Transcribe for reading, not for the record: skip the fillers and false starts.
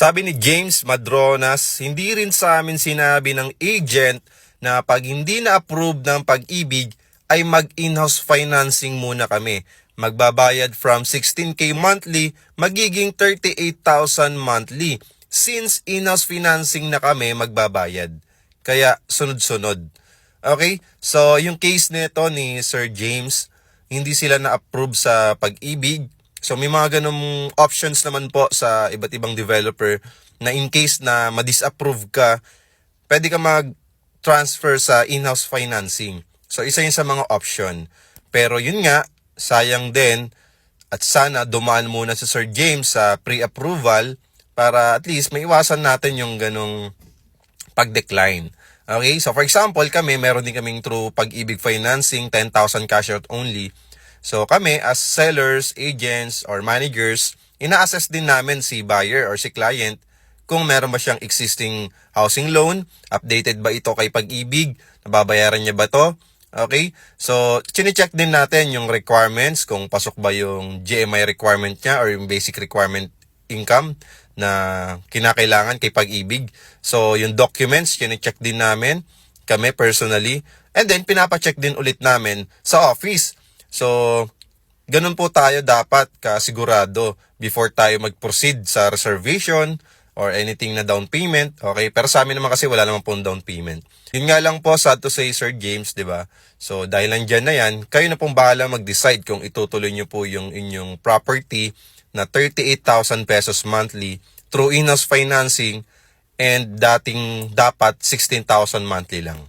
Sabi ni James Madronas, hindi rin sa amin sinabi ng agent na pag hindi na-approve ng Pag-ibig ay mag-in-house financing muna kami. Magbabayad from 16K monthly, magiging 38,000 monthly. Since in-house financing na kami magbabayad. Kaya sunod-sunod. Okay? So yung case nito ni Sir James, hindi sila na-approve sa Pag-ibig. So may mga ganung options naman po sa iba't ibang developer na in case na ma-disapprove ka, pwede ka mag-transfer sa in-house financing. So isa yun sa mga option. Pero yun nga, sayang din at sana dumaan muna si Sir James sa pre-approval para at least maiwasan natin yung ganung pag-decline. Okay? So for example, kami, meron din kaming through Pag-ibig financing, 10,000 cash out only. So kami as sellers, agents, or managers, ina-assess din namin si buyer or si client kung meron ba siyang existing housing loan, updated ba ito kay Pag-ibig, nababayaran niya ba to? Okay? So, chine-check din natin yung requirements, kung pasok ba yung GMI requirement niya or yung basic requirement income na kinakailangan kay Pag-ibig. So, yung documents, chine-check din namin, kami personally, and then pinapacheck din ulit namin sa office. So, ganun po tayo dapat kasigurado before tayo mag-proceed sa reservation or anything na down payment. Okay? Pero sa amin naman kasi wala naman pong down payment. Yun nga lang po, sad to say, Sir James, di ba? So, dahil nandyan na yan, kayo na pong bahala mag-decide kung itutuloy nyo po yung inyong property na 38,000 pesos monthly through in-house financing and dating dapat 16,000 monthly lang.